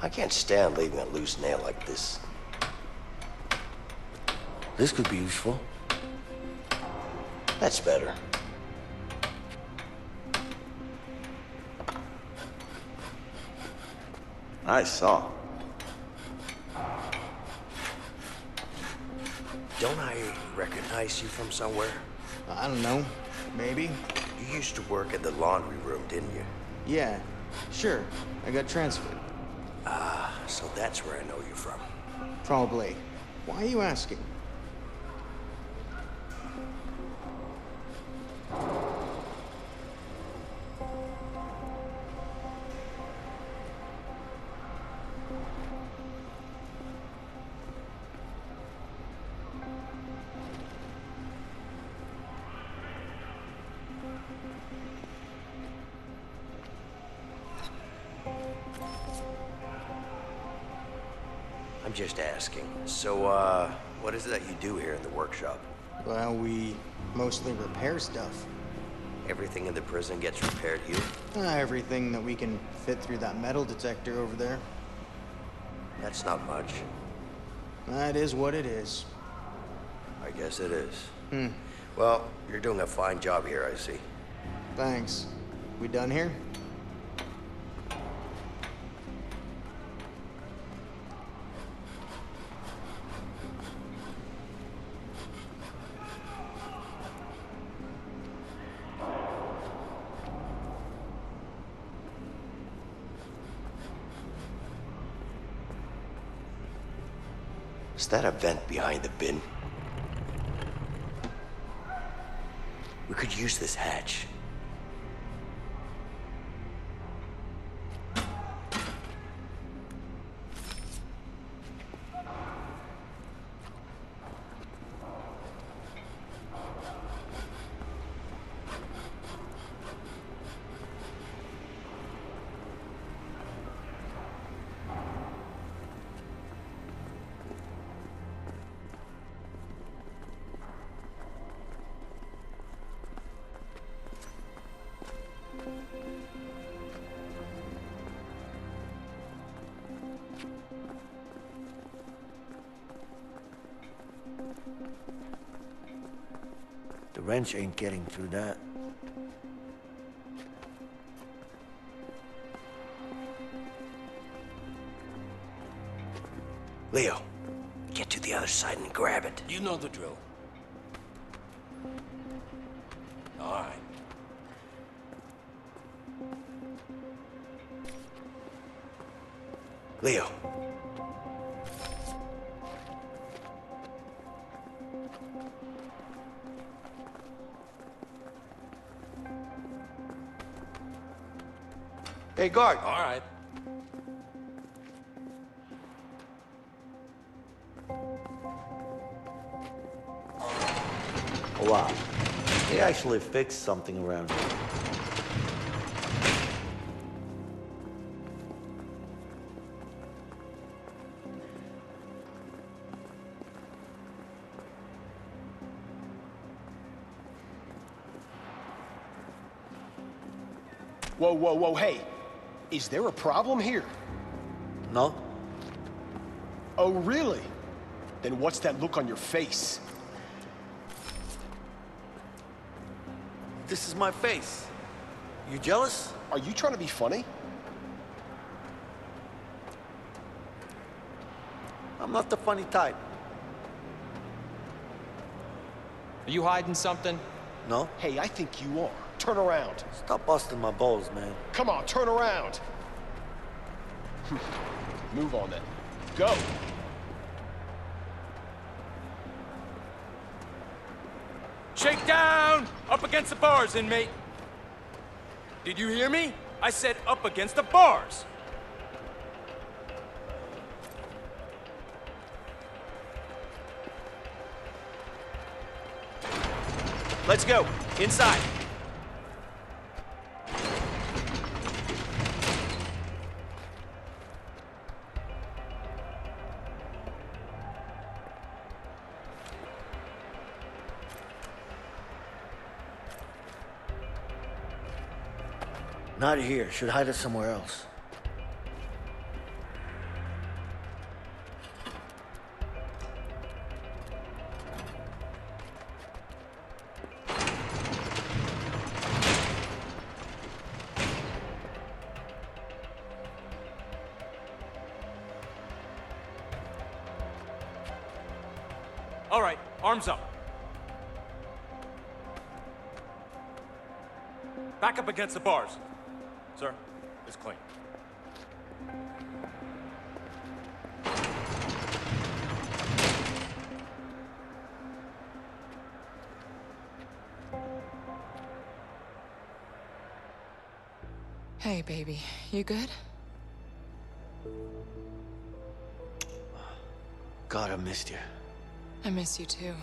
I can't stand leaving a loose nail like this. This could be useful. That's better. Nice saw. Don't I recognize you from somewhere? I don't know. Maybe. You used to work in the laundry room, didn't you? Yeah, sure. I got transferred. So that's where I know you from. Probably. Why are you asking? I'm just asking. So, what is it that you do here in the workshop? Well, we mostly repair stuff. Everything in the prison gets repaired here? Everything that we can fit through that metal detector over there. That's not much. That is what it is. I guess it is. Well, you're doing a fine job here, I see. Thanks. We done here? Is that a vent behind the bin? We could use this hatch. The wrench ain't getting through that. Leo, get to the other side and grab it. You know the drill. All right. Leo. Hey, guard. All right. Oh, wow. They actually fixed something around here. Whoa, whoa, whoa, hey. Is there a problem here? No? Oh, really? Then what's that look on your face? This is my face. You jealous? Are you trying to be funny? I'm not the funny type. Are you hiding something? No? Hey, I think you are. Turn around. Stop busting my balls, man. Come on, turn around. Move on then. Go. Shake down! Up against the bars, inmate! Did you hear me? I said up against the bars! Let's go. Inside. Not here. Should hide it somewhere else. Arms up. Back up against the bars. Sir, it's clean. Hey, baby. You good? God, I missed you. I miss you too.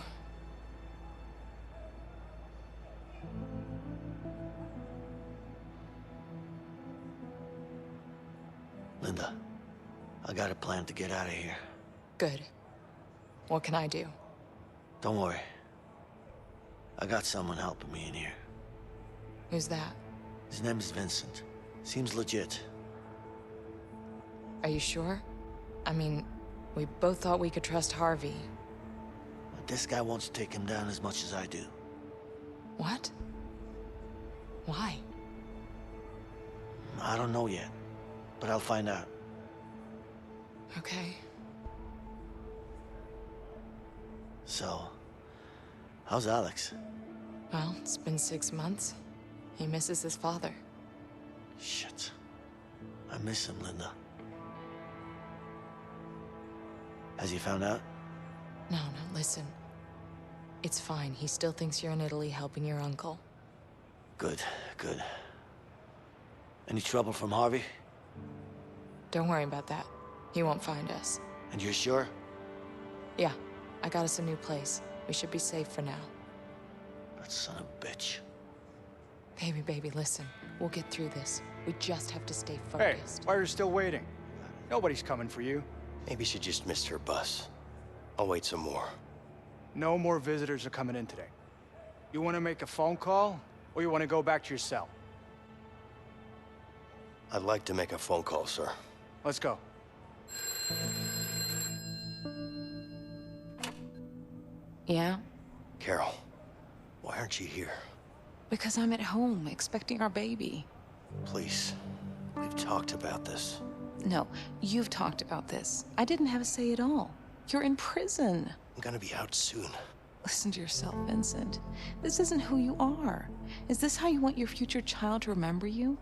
Linda, I got a plan to get out of here. Good. What can I do? Don't worry. I got someone helping me in here. Who's that? His name is Vincent. Seems legit. Are you sure? I mean, we both thought we could trust Harvey. But this guy wants to take him down as much as I do. What? Why? I don't know yet, but I'll find out. Okay. So, how's Alex? Well, it's been 6 months. He misses his father. Shit. I miss him, Linda. Has he found out? No, listen. It's fine. He still thinks you're in Italy helping your uncle. Good, good. Any trouble from Harvey? Don't worry about that. He won't find us. And you're sure? Yeah, I got us a new place. We should be safe for now. That son of a bitch. Baby, listen. We'll get through this. We just have to stay Hey, focused. why are you still waiting? Nobody's coming for you. Maybe she just missed her bus. I'll wait some more. No more visitors are coming in today. You want to make a phone call, or you want to go back to your cell? I'd like to make a phone call, sir. Let's go. Yeah? Carol, why aren't you here? Because I'm at home, expecting our baby. Please, we've talked about this. No, you've talked about this. I didn't have a say at all. You're in prison. I'm gonna be out soon. Listen to yourself, Vincent. This isn't who you are. Is this how you want your future child to remember you?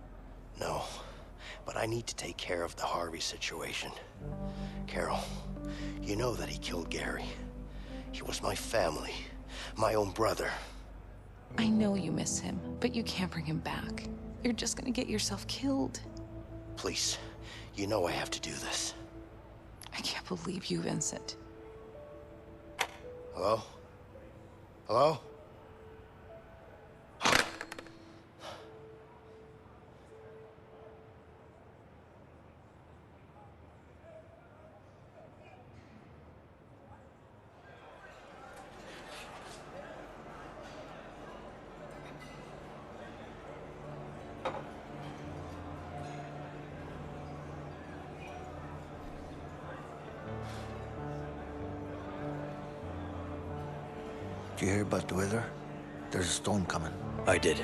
No, but I need to take care of the Harvey situation. Carol, you know that he killed Gary. He was my family, my own brother. I know you miss him, but you can't bring him back. You're just gonna get yourself killed. Please, you know I have to do this. I can't believe you, Vincent. Hello? Hello? Did you hear about the weather? There's a storm coming. I did.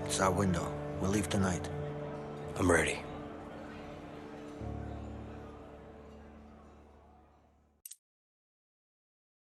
It's our window. We'll leave tonight. I'm ready.